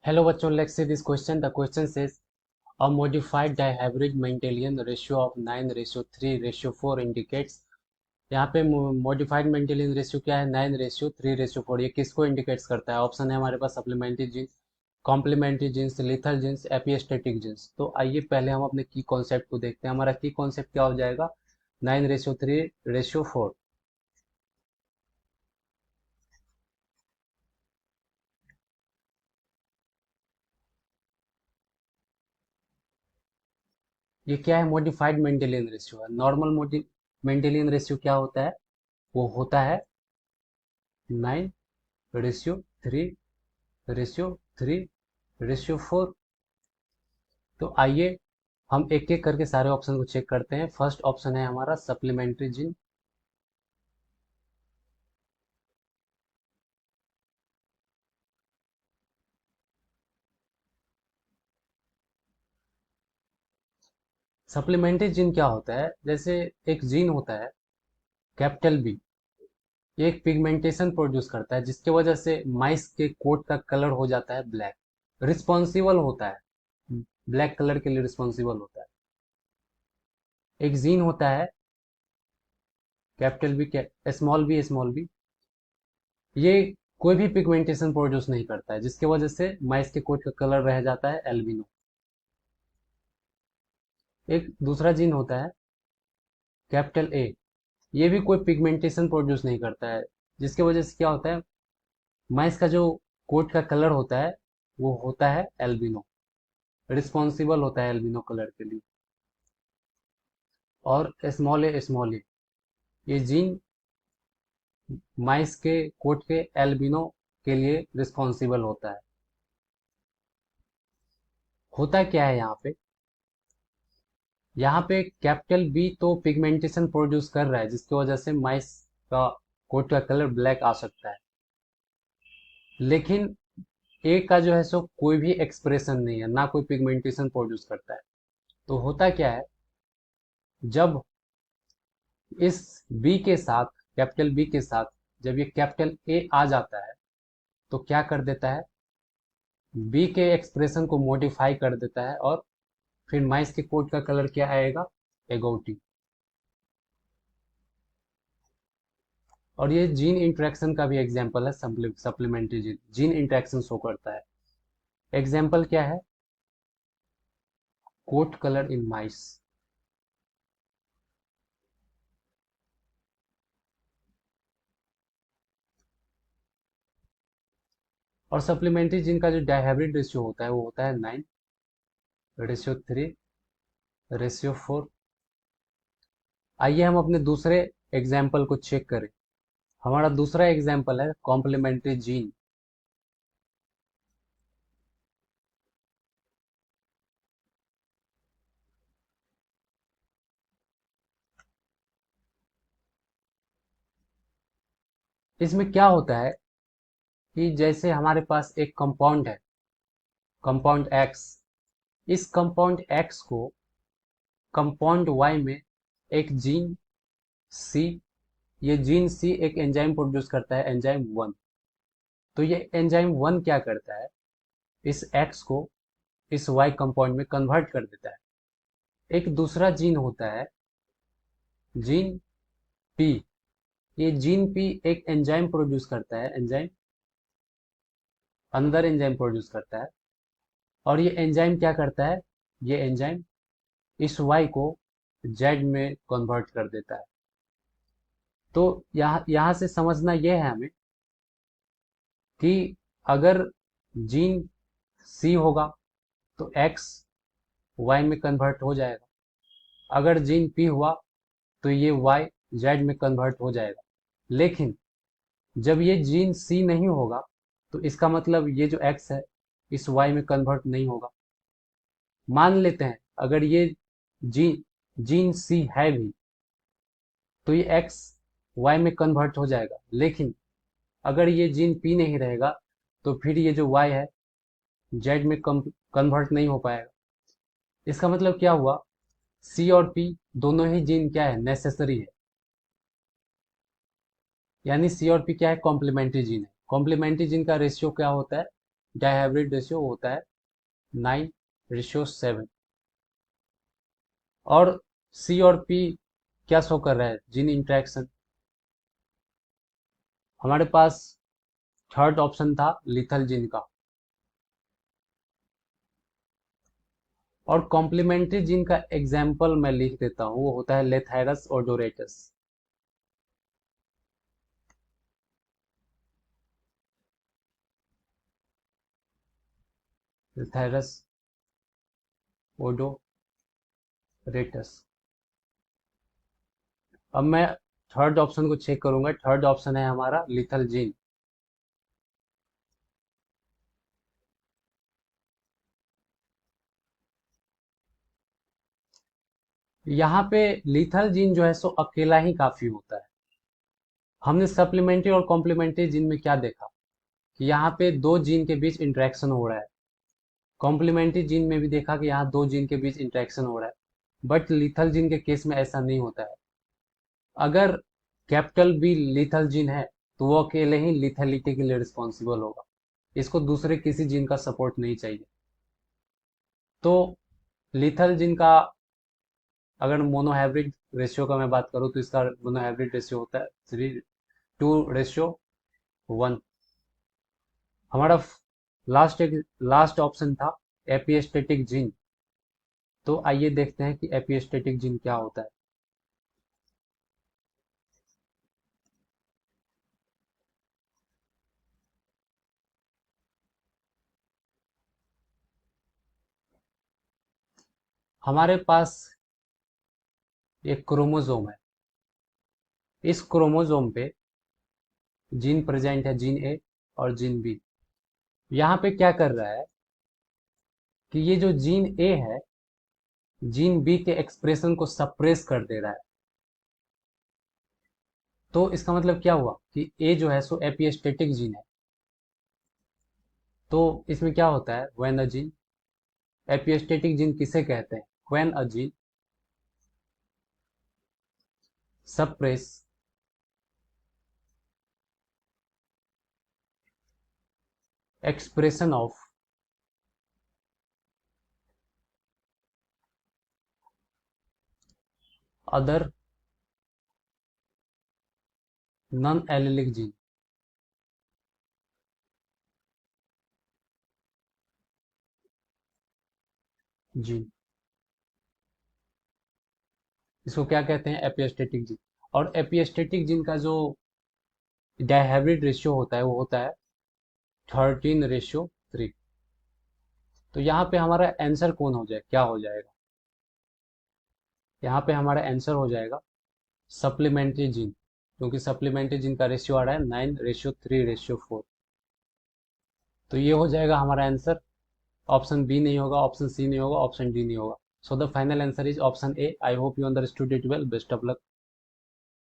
Hello bachon, let's see this question. The question says a modified dihybrid Mendelian ratio of 9:3:4 indicates. यहाँ पे modified मेंटेलियन ratio क्या है? 9:3:4। ये किसको इंडिकेट्स करता है? ऑप्शन है हमारे पास supplementary genes, complementary genes, lethal genes, epistatic genes. तो आइए पहले हम अपने की कॉन्सेप्ट को देखते हैं। हमारा की कॉन्सेप्ट क्या हो जाएगा? 9:3:4। ये क्या है? मॉडिफाइड मेंटेलियन रेशियो है। नॉर्मल मेंटेलियन रेशियो क्या होता है? वो होता है 9:3 रेशियो 3:4। तो आइए हम एक एक करके सारे ऑप्शन को चेक करते हैं। फर्स्ट ऑप्शन है हमारा सप्लीमेंट्री जिन। सप्लीमेंट्री जिन क्या होता है? जैसे एक जीन होता है कैपिटल बी, ये एक पिगमेंटेशन प्रोड्यूस करता है जिसकी वजह से माइस के कोट का कलर हो जाता है ब्लैक। रिस्पॉन्सिबल होता है, ब्लैक कलर के लिए रिस्पॉन्सिबल होता है। एक जीन होता है कैपिटल बी, स्मॉल बी, ये कोई भी पिगमेंटेशन प्रोड्यूस नहीं करता है जिसकी वजह से माइस के कोट का कलर रह जाता है एल्बिनो। एक दूसरा जीन होता है कैपिटल ए, ये भी कोई पिगमेंटेशन प्रोड्यूस नहीं करता है जिसकी वजह से क्या होता है? माइस का जो कोट का कलर होता है वो होता है एल्बिनो, रिस्पॉन्सिबल होता है एल्बिनो कलर के लिए। और स्मॉल ए ये जीन माइस के कोट के एल्बिनो के लिए रिस्पॉन्सिबल होता है। होता क्या है यहाँ पे? यहाँ पे कैपिटल बी तो पिगमेंटेशन प्रोड्यूस कर रहा है जिसकी वजह से माइस का कोट का कलर ब्लैक आ सकता है, लेकिन ए का जो है सो कोई भी एक्सप्रेशन नहीं है, ना कोई पिगमेंटेशन प्रोड्यूस करता है। तो होता क्या है? जब इस बी के साथ, कैपिटल बी के साथ जब ये कैपिटल ए आ जाता है तो क्या कर देता है? बी के एक्सप्रेशन को मॉडिफाई कर देता है और फिर माइस के कोट का कलर क्या आएगा? एगोटी। और ये जीन इंटरेक्शन का भी एग्जाम्पल है। Supplementary gene gene interaction show करता है। एग्जाम्पल क्या है? कोट कलर इन माइस। और सप्लीमेंट्री जीन का जो डायहाइब्रिड रेशियो होता है वो होता है 9:3:4। आइए हम अपने दूसरे एग्जाम्पल को चेक करें। हमारा दूसरा एग्जाम्पल है कॉम्प्लीमेंट्री जीन। इसमें क्या होता है कि जैसे हमारे पास एक कंपाउंड है, कंपाउंड एक्स। इस कंपाउंड एक्स को कंपाउंड वाई में एक जीन सी, ये जीन सी एक एंजाइम प्रोड्यूस करता है, एंजाइम वन। तो ये एंजाइम वन क्या करता है? इस एक्स को इस वाई कंपाउंड में कन्वर्ट कर देता है। एक दूसरा जीन होता है जीन पी। ये जीन पी एक एंजाइम प्रोड्यूस करता है, एंजाइम, अंदर एंजाइम प्रोड्यूस करता है। और ये एंजाइम क्या करता है? ये एंजाइम इस वाई को जेड में कन्वर्ट कर देता है। तो यहाँ से समझना यह है हमें कि अगर जीन सी होगा तो एक्स वाई में कन्वर्ट हो जाएगा। अगर जीन पी हुआ तो ये वाई जेड में कन्वर्ट हो जाएगा। लेकिन जब ये जीन सी नहीं होगा तो इसका मतलब ये जो एक्स है इस वाई में कन्वर्ट नहीं होगा। मान लेते हैं अगर ये जीन जीन सी है भी तो ये एक्स वाई में कन्वर्ट हो जाएगा। लेकिन अगर ये जीन पी नहीं रहेगा तो फिर ये जो वाई है जेड में कन्वर्ट नहीं हो पाएगा। इसका मतलब क्या हुआ? सी और पी दोनों ही जीन क्या है? नेसेसरी है। यानी सी और पी क्या है? कॉम्प्लीमेंट्री जीन है। कॉम्प्लीमेंट्री जीन का रेशियो क्या होता है? डायहाइब्रिड रेशियो होता है 9:7। और सी और पी क्या शो कर रहा है, जीन इंटरेक्शन। हमारे पास थर्ड ऑप्शन था लिथल जीन का। और कॉम्प्लीमेंट्री जीन का एग्जाम्पल मैं लिख देता हूँ, वो होता है लेथायरस ओडोरेटस। लेथायरस ओडोरेटस। अब मैं थर्ड ऑप्शन को चेक करूंगा। थर्ड ऑप्शन है हमारा लिथल जीन। यहाँ पे लिथल जीन जो है सो अकेला ही काफी होता है। हमने सप्लीमेंट्री और कॉम्प्लीमेंट्री जीन में क्या देखा कि यहाँ पे दो जीन के बीच इंटरेक्शन हो रहा है। कॉम्प्लीमेंट्री जीन में भी देखा कि यहाँ दो जीन के बीच इंटरेक्शन हो रहा है। बट लिथल जीन के केस में ऐसा नहीं होता है। अगर कैपिटल बी लिथल जीन है तो वो अकेले ही लिथैलिटी के लिए रिस्पॉन्सिबल होगा। इसको दूसरे किसी जीन का सपोर्ट नहीं चाहिए। तो लिथल जीन का अगर मोनोहाइब्रिड रेशियो का मैं बात करूँ तो इसका मोनोहाइब्रिड रेशियो होता है 3:1। हमारा लास्ट ऑप्शन था एपिस्टेटिक जीन। तो आइए देखते हैं कि एपिस्टेटिक जीन क्या होता है। हमारे पास एक क्रोमोसोम है। इस क्रोमोसोम पे जीन प्रेजेंट है, जीन ए और जीन बी। यहाँ पे क्या कर रहा है कि ये जो जीन ए है, जीन बी के एक्सप्रेशन को सप्रेस कर दे रहा है। तो इसका मतलब क्या हुआ कि ए जो है सो एपिस्टेटिक जीन है। तो इसमें क्या होता है, when a gene, epistatic gene किसे कहते हैं, when a gene suppress expression of other non allelic gene, इसको क्या कहते हैं, एपिस्टेटिक जीन। और एपिस्टेटिक जीन का जो डायहाइब्रिड रेशियो होता है वो होता है 13:3। तो यहाँ पे हमारा आंसर कौन हो जाए, क्या हो जाएगा, यहाँ पे हमारा आंसर हो जाएगा सप्लीमेंट्री जीन। क्योंकि सप्लीमेंट्री जीन का रेशियो आ रहा है 9:3:4। तो ये हो जाएगा हमारा आंसर। ऑप्शन बी नहीं होगा, ऑप्शन सी नहीं होगा, ऑप्शन डी नहीं होगा। So the final answer is option A. I hope you understood it well. Best of luck.